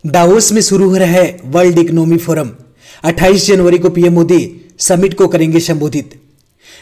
Davos में शुरू हो रहा है वर्ल्ड इकोनॉमी फोरम। 28 जनवरी को पीएम मोदी समिट को करेंगे संबोधित।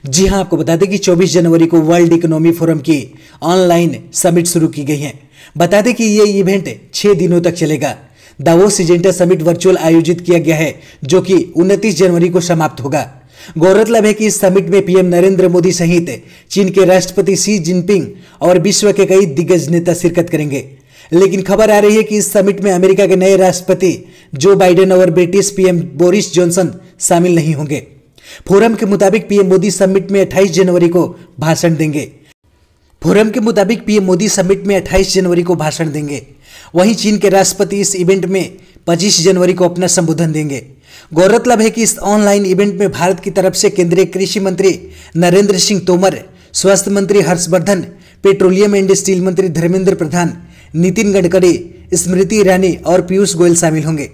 जी हां, आपको बता दें कि 24 जनवरी को वर्ल्ड इकोनॉमी फोरम की ऑनलाइन समिट शुरू की गई है। बता दें कि ये इवेंट 6 दिनों तक चलेगा। दावोस सिजेंटा समिट वर्चुअल आयोजित किया गया है, जो कि 29 जनवरी को समाप्त होगा। गौरतलब है कि इस समिट में पीएम नरेंद्र मोदी सहित चीन के राष्ट्रपति शी जिनपिंग और विश्व के कई दिग्गज नेता शिरकत करेंगे। लेकिन खबर आ रही है कि इस समिट में अमेरिका के नए राष्ट्रपति जो बाइडेन और ब्रिटिश पीएम बोरिस जॉनसन शामिल नहीं होंगे। फोरम के मुताबिक पीएम मोदी समिट में 28 जनवरी को भाषण देंगे। वहीं चीन के राष्ट्रपति इस इवेंट में 25 जनवरी को अपना संबोधन देंगे। गौरतलब है कि इस ऑनलाइन इवेंट में भारत की तरफ से केंद्रीय कृषि मंत्री नरेंद्र सिंह तोमर, स्वास्थ्य मंत्री हर्षवर्धन, पेट्रोलियम एंड स्टील मंत्री धर्मेंद्र प्रधान, नितिन गडकरी, स्मृति ईरानी और पीयूष गोयल शामिल होंगे।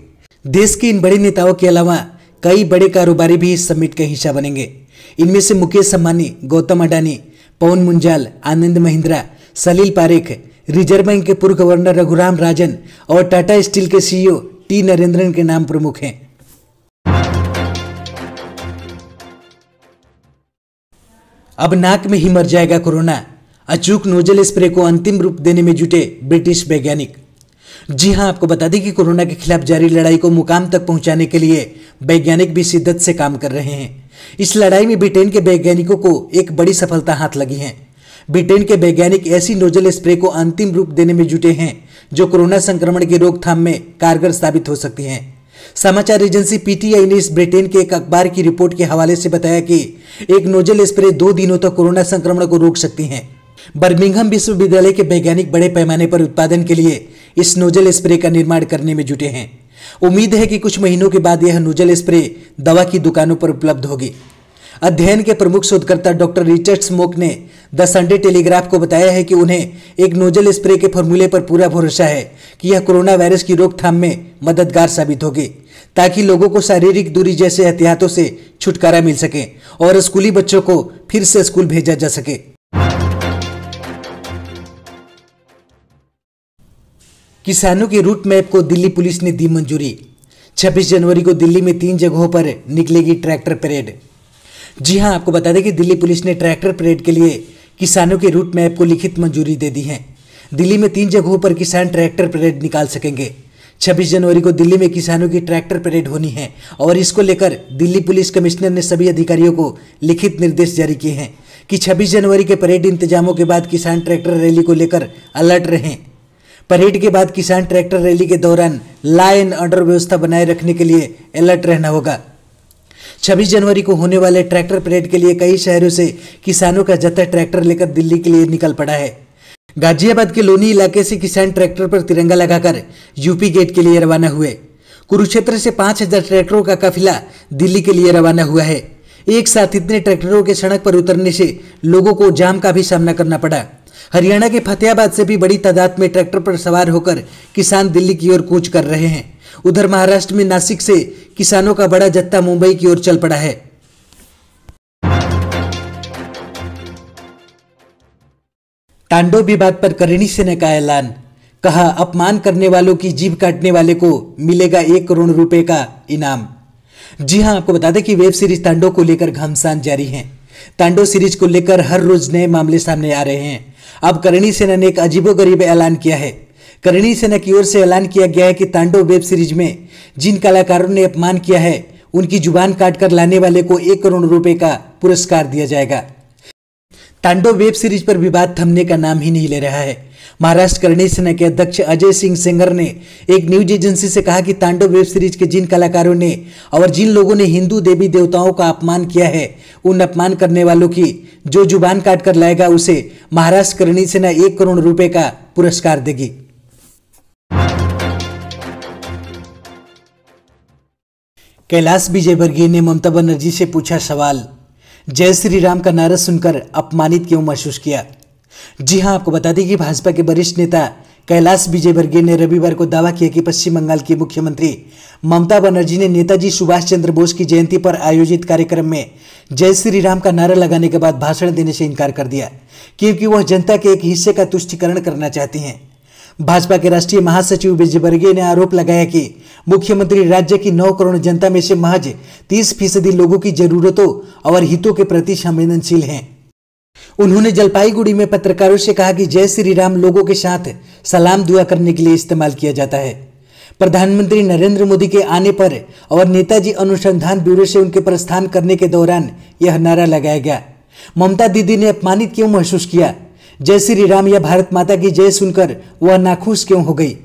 देश के इन बड़े नेताओं के अलावा कई बड़े कारोबारी भी इस समिट का हिस्सा बनेंगे। इनमें से मुकेश अंबानी, गौतम अडानी, पवन मुंजाल, आनंद महिंद्रा, सलील पारेख, रिजर्व बैंक के पूर्व गवर्नर रघुराम राजन और टाटा स्टील के सीईओ टी नरेंद्रन के नाम प्रमुख हैं। अब नाक में ही मर जाएगा कोरोना, अचूक नोजल स्प्रे को अंतिम रूप देने में जुटे ब्रिटिश वैज्ञानिक। जी हां, आपको बता दें कि कोरोना के खिलाफ जारी लड़ाई को मुकाम तक पहुंचाने के लिए वैज्ञानिक भी शिद्दत से काम कर रहे हैं। इस लड़ाई में ब्रिटेन के वैज्ञानिकों को एक बड़ी सफलता हाथ लगी है। ब्रिटेन के वैज्ञानिक ऐसी नोजल स्प्रे को अंतिम रूप देने में जुटे हैं जो कोरोना संक्रमण की रोकथाम में कारगर साबित हो सकती हैं। समाचार एजेंसी पीटीआई ने इस ब्रिटेन के एक अखबार की रिपोर्ट के हवाले से बताया कि एक नोजल स्प्रे 2 दिनों तक कोरोना संक्रमण को रोक सकती है। बर्मिंघम विश्वविद्यालय के वैज्ञानिक बड़े पैमाने पर उत्पादन के लिए इस नोजल स्प्रे का निर्माण करने में जुटे हैं। उम्मीद है कि कुछ महीनों के बाद यह नोजल स्प्रे दवा की दुकानों पर उपलब्ध होगी। अध्ययन के प्रमुख शोधकर्ता डॉक्टर रिचर्ड स्मोक ने द संडे टेलीग्राफ को बताया है कि उन्हें एक नोजल स्प्रे के फॉर्मूले पर पूरा भरोसा है कि यह कोरोना वायरस की रोकथाम में मददगार साबित होगी, ताकि लोगों को शारीरिक दूरी जैसे एहतियातों से छुटकारा मिल सके और स्कूली बच्चों को फिर से स्कूल भेजा जा सके। किसानों के रूट मैप को दिल्ली पुलिस ने दी मंजूरी। 26 जनवरी को दिल्ली में 3 जगहों पर निकलेगी ट्रैक्टर परेड। जी हां, आपको बता दें कि दिल्ली पुलिस ने ट्रैक्टर परेड के लिए किसानों के रूट मैप को लिखित मंजूरी दे दी है। दिल्ली में 3 जगहों पर किसान ट्रैक्टर परेड निकाल सकेंगे। 26 जनवरी को दिल्ली में किसानों की ट्रैक्टर परेड होनी है और इसको लेकर दिल्ली पुलिस कमिश्नर ने सभी अधिकारियों को लिखित निर्देश जारी किए हैं कि 26 जनवरी के परेड इंतजामों के बाद किसान ट्रैक्टर रैली को लेकर अलर्ट रहें। परेड के बाद किसान ट्रैक्टर रैली के दौरान लॉ एंड ऑर्डर व्यवस्था बनाए रखने के लिए अलर्ट रहना होगा। 26 जनवरी को होने वाले ट्रैक्टर परेड के लिए कई शहरों से किसानों का जत्था ट्रैक्टर लेकर दिल्ली के लिए निकल पड़ा है। गाजियाबाद के लोनी इलाके से किसान ट्रैक्टर पर तिरंगा लगाकर यूपी गेट के लिए रवाना हुए। कुरुक्षेत्र से 5000 ट्रैक्टरों का काफिला दिल्ली के लिए रवाना हुआ है। एक साथ इतने ट्रैक्टरों के सड़क पर उतरने से लोगों को जाम का भी सामना करना पड़ा। हरियाणा के फतेहाबाद से भी बड़ी तादाद में ट्रैक्टर पर सवार होकर किसान दिल्ली की ओर कूच कर रहे हैं। उधर महाराष्ट्र में नासिक से किसानों का बड़ा जत्था मुंबई की ओर चल पड़ा है। तांडव विवाद पर करणी सेना का ऐलान, कहा अपमान करने वालों की जीभ काटने वाले को मिलेगा 1 करोड़ रुपए का इनाम। जी हां, आपको बता दें कि वेब सीरीज तांडव को लेकर घमासान जारी है। तांडव सीरीज को लेकर हर रोज नए मामले सामने आ रहे हैं। अब करणी सेना ने एक अजीबोगरीब ऐलान किया है। करणी सेना की ओर से ऐलान किया गया है कि तांडव वेब सीरीज में जिन कलाकारों ने अपमान किया है उनकी जुबान काटकर लाने वाले को 1 करोड़ रुपए का पुरस्कार दिया जाएगा। तांडव वेब सीरीज पर विवाद थमने का नाम ही नहीं ले रहा है। महाराष्ट्र करणी सेना के अध्यक्ष अजय सिंह सेंगर ने एक न्यूज एजेंसी से कहा कि तांडव वेब सीरीज के जिन कलाकारों ने और जिन लोगों ने हिंदू देवी देवताओं का अपमान किया है, उन अपमान करने वालों की जो जुबान काट कर लाएगा उसे महाराष्ट्र करणी सेना 1 करोड़ रुपए का पुरस्कार देगी। कैलाश विजयवर्गीय ने ममता बनर्जी से पूछा सवाल, जय श्री राम का नारा सुनकर अपमानित क्यों महसूस किया। जी हां, आपको बता दें कि भाजपा के वरिष्ठ नेता कैलाश विजयवर्गीय ने रविवार को दावा किया कि पश्चिम बंगाल की मुख्यमंत्री ममता बनर्जी ने नेताजी सुभाष चंद्र बोस की जयंती पर आयोजित कार्यक्रम में जय श्री राम का नारा लगाने के बाद भाषण देने से इनकार कर दिया, क्योंकि वह जनता के एक हिस्से का तुष्टीकरण करना चाहती हैं। भाजपा के राष्ट्रीय महासचिव विजयवर्गीय ने आरोप लगाया कि मुख्यमंत्री राज्य की 9 करोड़ जनता में से महज 30% लोगों की जरूरतों और हितों के प्रति संवेदनशील हैं। उन्होंने जलपाईगुड़ी में पत्रकारों से कहा कि जय श्री राम लोगों के साथ सलाम दुआ करने के लिए इस्तेमाल किया जाता है। प्रधानमंत्री नरेंद्र मोदी के आने पर और नेताजी अनुसंधान ब्यूरो से उनके प्रस्थान करने के दौरान यह नारा लगाया गया। ममता दीदी ने अपमानित क्यों महसूस किया? जय श्री राम या भारत माता की जय सुनकर वह नाखुश क्यों हो गई?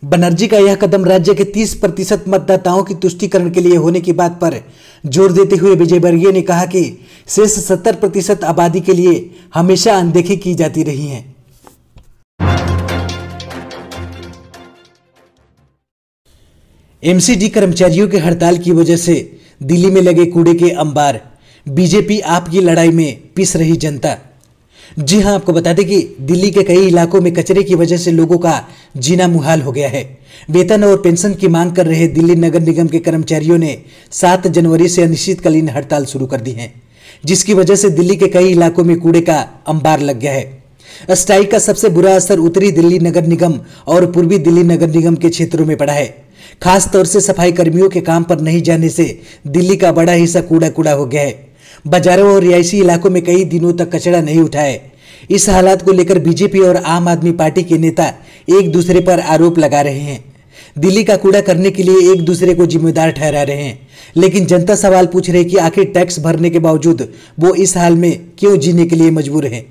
बनर्जी का यह कदम राज्य के 30% मतदाताओं की तुष्टीकरण के लिए होने की बात पर जोर देते हुए विजयवर्गीय ने कहा कि शेष 70% आबादी के लिए हमेशा अनदेखी की जाती रही है। एमसीडी कर्मचारियों के हड़ताल की वजह से दिल्ली में लगे कूड़े के अंबार, बीजेपी आप की लड़ाई में पिस रही जनता। जी हां, आपको बता दें कि दिल्ली के कई इलाकों में कचरे की वजह से लोगों का जीना मुहाल हो गया है। वेतन और पेंशन की मांग कर रहे दिल्ली नगर निगम के कर्मचारियों ने 7 जनवरी से अनिश्चितकालीन हड़ताल शुरू कर दी है, जिसकी वजह से दिल्ली के कई इलाकों में कूड़े का अंबार लग गया है। स्ट्राइक का सबसे बुरा असर उत्तरी दिल्ली नगर निगम और पूर्वी दिल्ली नगर निगम के क्षेत्रों में पड़ा है। खास तौर से सफाई कर्मियों के काम पर नहीं जाने से दिल्ली का बड़ा हिस्सा कूड़ा हो गया है। बाजारों और रिहायशी इलाकों में कई दिनों तक कचरा नहीं उठा है। इस हालात को लेकर बीजेपी और आम आदमी पार्टी के नेता एक दूसरे पर आरोप लगा रहे हैं। दिल्ली का कूड़ा करने के लिए एक दूसरे को जिम्मेदार ठहरा रहे हैं, लेकिन जनता सवाल पूछ रही है कि आखिर टैक्स भरने के बावजूद वो इस हाल में क्यों जीने के लिए मजबूर हैं।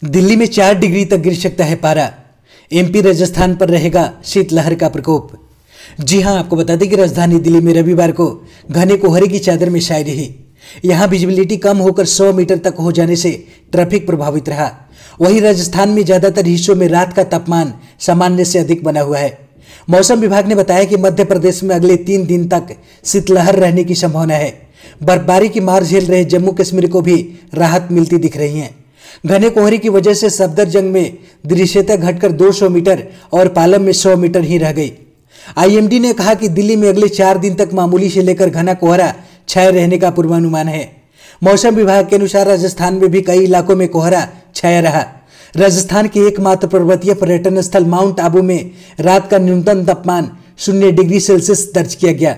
दिल्ली में 4 डिग्री तक गिर सकता है पारा। एमपी राजस्थान पर रहेगा शीतलहर का प्रकोप। जी हां, आपको बता दें कि राजधानी दिल्ली में रविवार को घने कोहरे की चादर में छाई रही। यहां विजिबिलिटी कम होकर 100 मीटर तक हो जाने से ट्रैफिक प्रभावित रहा। वहीं राजस्थान में ज्यादातर हिस्सों में रात का तापमान सामान्य से अधिक बना हुआ है। मौसम विभाग ने बताया कि मध्य प्रदेश में अगले 3 दिन तक शीतलहर रहने की संभावना है। बर्फबारी की मार झेल रहे जम्मू कश्मीर को भी राहत मिलती दिख रही है। घने कोहरे की वजह से सफदरजंग में दृश्यता घटकर 200 मीटर और पालम में 100 मीटर ही रह गई। आईएमडी ने कहा कि दिल्ली में अगले 4 दिन तक मामूली से लेकर घना कोहरा छाए रहने का पूर्वानुमान है। मौसम विभाग के अनुसार राजस्थान में भी कई इलाकों में कोहरा छाया रहा। राजस्थान के एकमात्र पर्वतीय पर्यटन स्थल माउंट आबू में रात का न्यूनतम तापमान 0 डिग्री सेल्सियस दर्ज किया गया।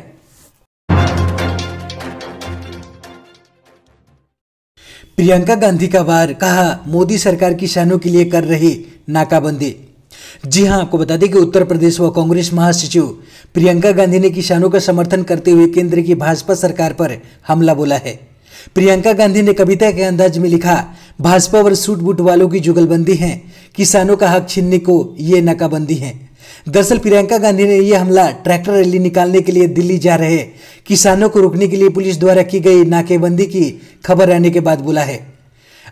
प्रियंका गांधी का वार, कहा मोदी सरकार किसानों के लिए कर रही नाकाबंदी। जी हां, आपको बता दें कि उत्तर प्रदेश व कांग्रेस महासचिव प्रियंका गांधी ने किसानों का समर्थन करते हुए केंद्र की भाजपा सरकार पर हमला बोला है। प्रियंका गांधी ने कविता के अंदाज में लिखा, भाजपा और सूट बूट वालों की जुगलबंदी है, किसानों का हक छीनने को ये नाकाबंदी है। दरअसल प्रियंका गांधी ने यह हमला ट्रैक्टर रैली निकालने के लिए दिल्ली जा रहे किसानों को रोकने के लिए पुलिस द्वारा की गई नाकेबंदी की खबर आने के बाद बोला है।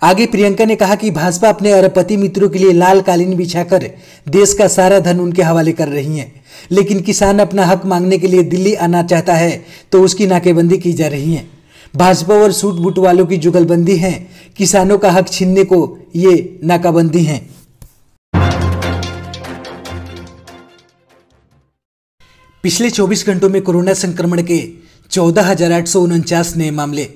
आगे प्रियंका ने कहा कि भाजपा अपने अरबपति मित्रों के लिए लाल कालीन बिछाकर देश का सारा धन उनके हवाले कर रही है, लेकिन किसान अपना हक मांगने के लिए दिल्ली आना चाहता है तो उसकी नाकेबंदी की जा रही है। भाजपा और सूट बूट वालों की जुगलबंदी है, किसानों का हक छीनने को ये नाकाबंदी है। पिछले 24 घंटों में कोरोना संक्रमण के 14,849 नए मामले।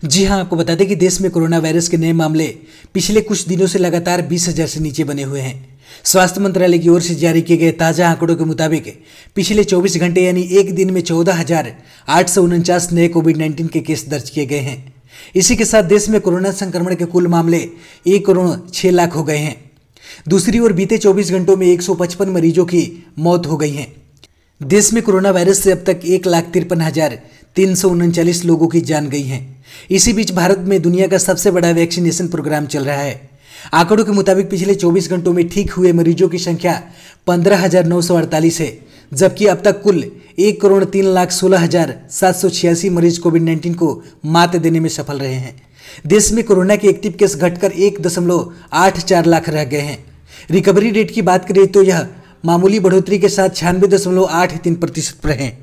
जी हां, आपको बता दें कि देश में कोरोना वायरस के नए मामले पिछले कुछ दिनों से लगातार 20,000 से नीचे बने हुए हैं। स्वास्थ्य मंत्रालय की ओर से जारी किए गए ताज़ा आंकड़ों के मुताबिक पिछले 24 घंटे यानी एक दिन में 14,849 नए कोविड-19 के केस दर्ज किए गए हैं। इसी के साथ देश में कोरोना संक्रमण के कुल मामले 1 करोड़ 6 लाख हो गए हैं। दूसरी ओर बीते 24 घंटों में 155 मरीजों की मौत हो गई है। देश में कोरोना वायरस से अब तक 1,53,339 लोगों की जान गई है। इसी बीच भारत में दुनिया का सबसे बड़ा वैक्सीनेशन प्रोग्राम चल रहा है। आंकड़ों के मुताबिक पिछले 24 घंटों में ठीक हुए मरीजों की संख्या 15,948 है, जबकि अब तक कुल 1,03,16,786 मरीज कोविड-19 को मात देने में सफल रहे हैं। देश में कोरोना के एक्टिव केस घटकर 1.84 लाख रह गए हैं। रिकवरी रेट की बात करें तो यह मामूली बढ़ोतरी के साथ 96.83% पर है।